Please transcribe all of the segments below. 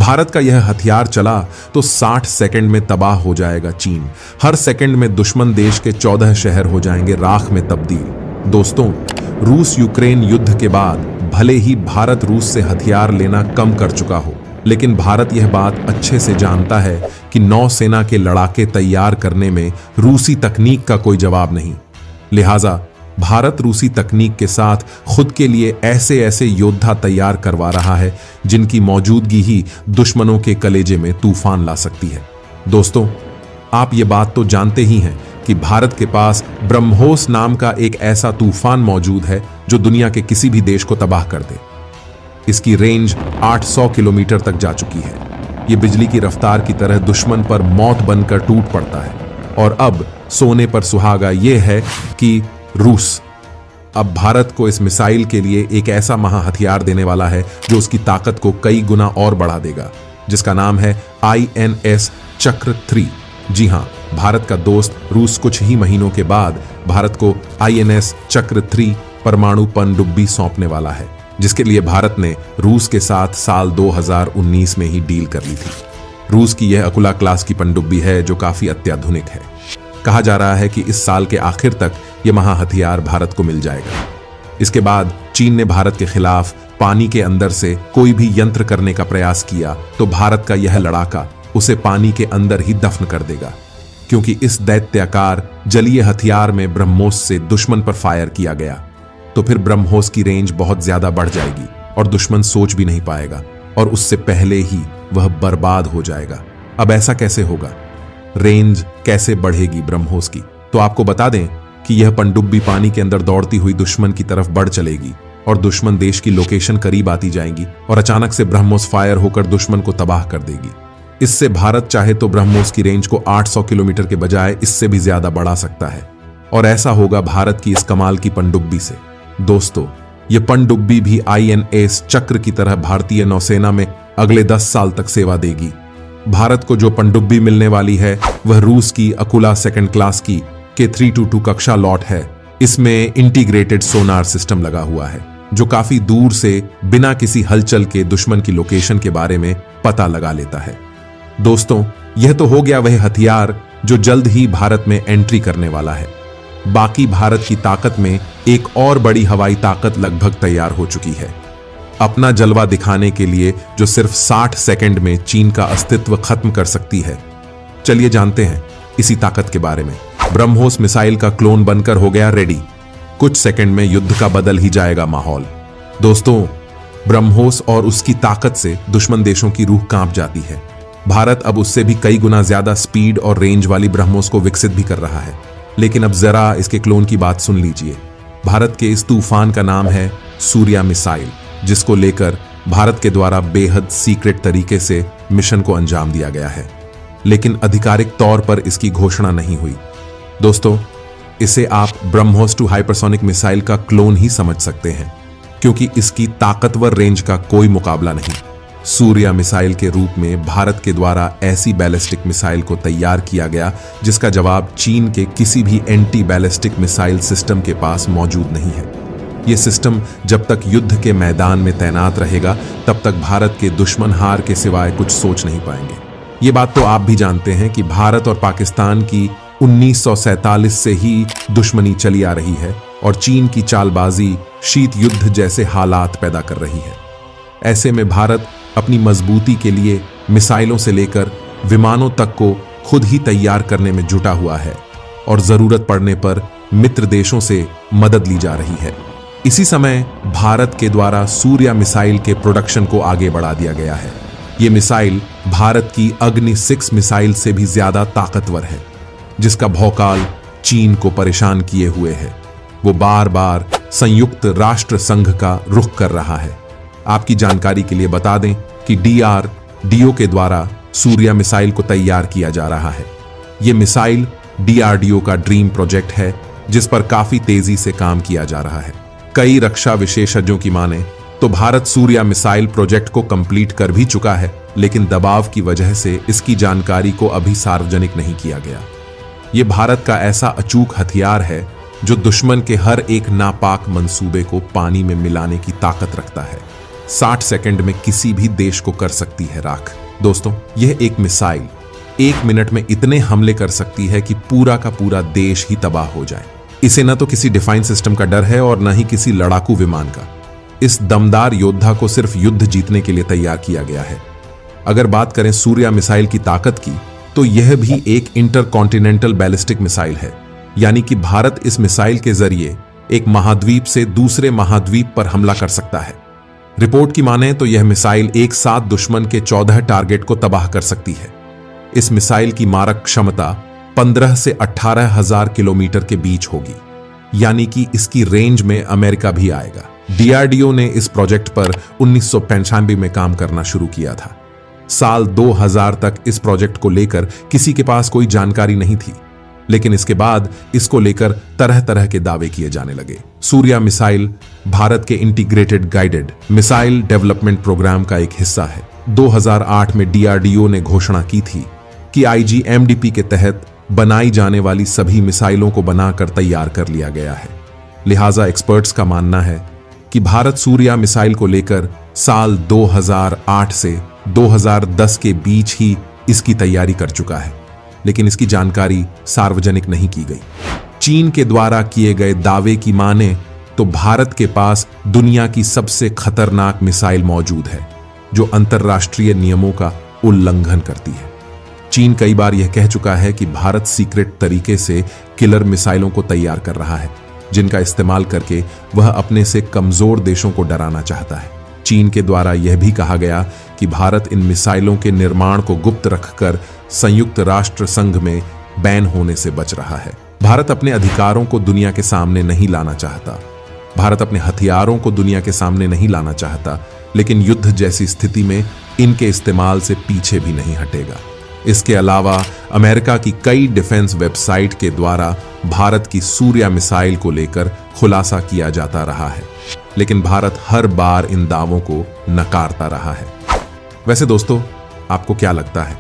भारत का यह हथियार चला तो 60 सेकंड में तबाह हो जाएगा चीन। हर सेकंड में दुश्मन देश के 14 शहर हो जाएंगे राख में तब्दील। दोस्तों, रूस यूक्रेन युद्ध के बाद भले ही भारत रूस से हथियार लेना कम कर चुका हो, लेकिन भारत यह बात अच्छे से जानता है कि नौसेना के लड़ाके तैयार करने में रूसी तकनीक का कोई जवाब नहीं। लिहाजा भारत रूसी तकनीक के साथ खुद के लिए ऐसे ऐसे योद्धा तैयार करवा रहा है जिनकी मौजूदगी ही दुश्मनों के कलेजे में तूफान ला सकती है। दोस्तों, आप ये बात तो जानते ही हैं कि भारत के पास ब्रह्मोस नाम का एक ऐसा तूफान मौजूद है जो दुनिया के किसी भी देश को तबाह कर दे। इसकी रेंज 800 किलोमीटर तक जा चुकी है। यह बिजली की रफ्तार की तरह दुश्मन पर मौत बनकर टूट पड़ता है। और अब सोने पर सुहागा यह है कि रूस अब भारत को इस मिसाइल के लिए एक ऐसा महा हथियार देने वाला है जो उसकी ताकत को कई गुना और बढ़ा देगा, जिसका नाम है INS चक्र 3। जी हां, भारत का दोस्त रूस कुछ ही महीनों के बाद भारत को INS चक्र 3 परमाणु पनडुब्बी सौंपने वाला है, जिसके लिए भारत ने रूस के साथ साल 2019 में ही डील कर ली थी। रूस की यह अकुला क्लास की पनडुब्बी है जो काफी अत्याधुनिक है। कहा जा रहा है कि इस साल के आखिर तक यह महा हथियार भारत को मिल जाएगा। इसके बाद चीन ने भारत के खिलाफ पानी के अंदर से कोई भी यंत्र करने का प्रयास किया तो भारत का यह लड़ाका उसे पानी के अंदर ही दफन कर देगा, क्योंकि इस दैत्याकार जलीय हथियार में ब्रह्मोस से दुश्मन पर फायर किया गया तो फिर ब्रह्मोस की रेंज बहुत ज्यादा बढ़ जाएगी और दुश्मन सोच भी नहीं पाएगा और उससे पहले ही वह बर्बाद हो जाएगा। अब ऐसा कैसे होगा? रेंज कैसे बढ़ेगी ब्रह्मोस की? तो आपको बता दें कि यह पनडुब्बी पानी के अंदर दौड़ती हुई दुश्मन की तरफ बढ़ चलेगी और दुश्मन देश की लोकेशन करीब आती जाएगी और अचानक से ब्रह्मोस फायर होकर दुश्मन को तबाह कर देगी। इससे भारत चाहे तो ब्रह्मोस की रेंज को 800 किलोमीटर के बजाय इससे भी ज्यादा बढ़ा सकता है, और ऐसा होगा भारत की इस कमाल की पनडुब्बी से। दोस्तों, यह पनडुब्बी भी INS चक्र की तरह भारतीय नौसेना में अगले 10 साल तक सेवा देगी। भारत को जो पनडुब्बी मिलने वाली है वह रूस की अकुला सेकंड क्लास की K322 कक्षा लॉट है। इसमें इंटीग्रेटेड सोनार सिस्टम लगा हुआ है जो काफी दूर से बिना किसी हलचल के दुश्मन की लोकेशन के बारे में पता लगा लेता है। दोस्तों, यह तो हो गया वह हथियार जो जल्द ही भारत में एंट्री करने वाला है। बाकी भारत की ताकत में एक और बड़ी हवाई ताकत लगभग तैयार हो चुकी है, अपना जलवा दिखाने के लिए, जो सिर्फ 60 सेकंड में चीन का अस्तित्व खत्म कर सकती है। चलिए जानते हैं इसी ताकत के बारे में। ब्रह्मोस मिसाइल का क्लोन बनकर हो गया रेडी। कुछ सेकंड में युद्ध का बदल ही जाएगा माहौल। दोस्तों, ब्रह्मोस और उसकी ताकत से दुश्मन देशों की रूह कांप जाती है। भारत अब उससे भी कई गुना ज्यादा स्पीड और रेंज वाली ब्रह्मोस को विकसित भी कर रहा है। लेकिन अब जरा इसके क्लोन की बात सुन लीजिए। भारत के इस तूफान का नाम है सूर्या मिसाइल, जिसको लेकर भारत के द्वारा बेहद सीक्रेट तरीके से मिशन को अंजाम दिया गया है, लेकिन आधिकारिक तौर पर इसकी घोषणा नहीं हुई। दोस्तों, इसे आप ब्रह्मोस 2 हाइपरसोनिक मिसाइल का क्लोन ही समझ सकते हैं, क्योंकि इसकी ताकतवर रेंज का कोई मुकाबला नहीं। सूर्या मिसाइल के रूप में भारत के द्वारा ऐसी बैलिस्टिक मिसाइल को तैयार किया गया जिसका जवाब चीन के किसी भी एंटी बैलिस्टिक मिसाइल सिस्टम के पास मौजूद नहीं है। यह सिस्टम जब तक युद्ध के मैदान में तैनात रहेगा तब तक भारत के दुश्मन हार के सिवाय कुछ सोच नहीं पाएंगे। ये बात तो आप भी जानते हैं कि भारत और पाकिस्तान की 1947 से ही दुश्मनी चली आ रही है और चीन की चालबाजी शीत युद्ध जैसे हालात पैदा कर रही है। ऐसे में भारत अपनी मजबूती के लिए मिसाइलों से लेकर विमानों तक को खुद ही तैयार करने में जुटा हुआ है और जरूरत पड़ने पर मित्र देशों से मदद ली जा रही है। इसी समय भारत के द्वारा सूर्या मिसाइल के प्रोडक्शन को आगे बढ़ा दिया गया है। यह मिसाइल भारत की अग्नि 6 मिसाइल से भी ज्यादा ताकतवर है, जिसका भौकाल चीन को परेशान किए हुए है। वो बार बार संयुक्त राष्ट्र संघ का रुख कर रहा है। आपकी जानकारी के लिए बता दें कि DRDO के द्वारा सूर्या मिसाइल को तैयार किया जा रहा है। यह मिसाइल DRDO का ड्रीम प्रोजेक्ट है, जिस पर काफी तेजी से काम किया जा रहा है। कई रक्षा विशेषज्ञों की माने तो भारत सूर्या मिसाइल प्रोजेक्ट को कंप्लीट कर भी चुका है, लेकिन दबाव की वजह से इसकी जानकारी को अभी सार्वजनिक नहीं किया गया। यह भारत का ऐसा अचूक हथियार है जो दुश्मन के हर एक नापाक मंसूबे को पानी में मिलाने की ताकत रखता है। 60 सेकंड में किसी भी देश को कर सकती है राख। दोस्तों, यह एक मिसाइल 1 मिनट में इतने हमले कर सकती है कि पूरा का पूरा देश ही तबाह हो जाए। इसे न तो किसी डिफाइन सिस्टम का डर है और न ही किसी लड़ाकू विमान का। इस दमदार योद्धा को सिर्फ युद्ध जीतने के लिए तैयार किया गया है। अगर बात करें सूर्या मिसाइल की ताकत की, तो यह भी एक इंटरकॉन्टिनेंटल बैलिस्टिक मिसाइल है, यानी कि भारत इस मिसाइल के जरिए एक महाद्वीप से दूसरे महाद्वीप पर हमला कर सकता है। रिपोर्ट की माने तो यह मिसाइल एक साथ दुश्मन के 14 टारगेट को तबाह कर सकती है। इस मिसाइल की मारक क्षमता 15 से 18,000 किलोमीटर के बीच होगी, यानी कि इसकी रेंज में अमेरिका भी आएगा। डीआरडीओ ने इस प्रोजेक्ट पर 1995 में काम करना शुरू किया था। साल 2000 तक इस प्रोजेक्ट को लेकर किसी के पास कोई जानकारी नहीं थी, लेकिन इसके बाद इसको लेकर तरह तरह के दावे किए जाने लगे। सूर्या मिसाइल भारत के integrated guided missile development programme का एक हिस्सा है। 2008 में डीआरडीओ ने घोषणा की थी कि आईजीएमडीपी के तहत बनाई जाने वाली सभी मिसाइलों को बनाकर तैयार कर लिया गया है। लिहाजा एक्सपर्ट्स का मानना है कि भारत सूर्या मिसाइल को लेकर साल 2008 से 2010 के बीच ही इसकी तैयारी कर चुका है, लेकिन इसकी जानकारी सार्वजनिक नहीं की गई। चीन के द्वारा किए गए दावे की माने तो भारत के पास दुनिया की सबसे खतरनाक मिसाइल मौजूद है, जो अंतर्राष्ट्रीय नियमों का उल्लंघन करती है। चीन कई बार यह कह चुका है कि भारत सीक्रेट तरीके से किलर मिसाइलों को तैयार कर रहा है, जिनका इस्तेमाल करके वह अपने से कमजोर देशों को डराना चाहता है। चीन के द्वारा यह भी कहा गया कि भारत इन मिसाइलों के निर्माण को गुप्त रखकर संयुक्त राष्ट्र संघ में बैन होने से बच रहा है। भारत अपने अधिकारों को दुनिया के सामने नहीं लाना चाहता। भारत अपने हथियारों को दुनिया के सामने नहीं लाना चाहता, लेकिन युद्ध जैसी स्थिति में इनके इस्तेमाल से पीछे भी नहीं हटेगा। इसके अलावा अमेरिका की कई डिफेंस वेबसाइट के द्वारा भारत की सूर्या मिसाइल को लेकर खुलासा किया जाता रहा है, लेकिन भारत हर बार इन दावों को नकारता रहा है। वैसे दोस्तों, आपको क्या लगता है?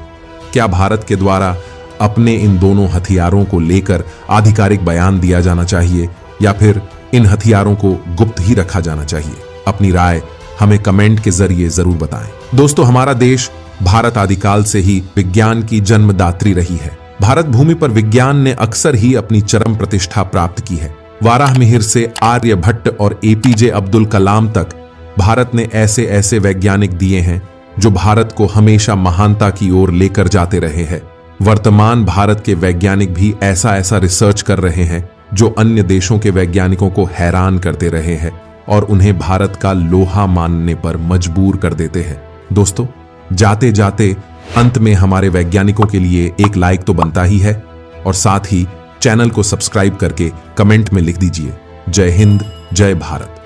क्या भारत के द्वारा अपने इन दोनों हथियारों को लेकर आधिकारिक बयान दिया जाना चाहिए या फिर इन हथियारों को गुप्त ही रखा जाना चाहिए? अपनी राय हमें कमेंट के जरिए जरूर बताएं। दोस्तों, हमारा देश भारत आदिकाल से ही विज्ञान की जन्मदात्री रही है। भारत भूमि पर विज्ञान ने अक्सर ही अपनी चरम प्रतिष्ठा प्राप्त की है। वाराहमिहिर से आर्यभट्ट और एपीजे अब्दुल कलाम तक भारत ने ऐसे ऐसे वैज्ञानिक दिए हैं जो भारत को हमेशा महानता की ओर लेकर जाते रहे हैं। वर्तमान भारत के वैज्ञानिक भी ऐसा ऐसा रिसर्च कर रहे हैं जो अन्य देशों के वैज्ञानिकों को हैरान करते रहे हैं और उन्हें भारत का लोहा मानने पर मजबूर कर देते हैं। दोस्तों, जाते जाते अंत में हमारे वैज्ञानिकों के लिए एक लाइक तो बनता ही है, और साथ ही चैनल को सब्सक्राइब करके कमेंट में लिख दीजिए, जय हिंद, जय भारत।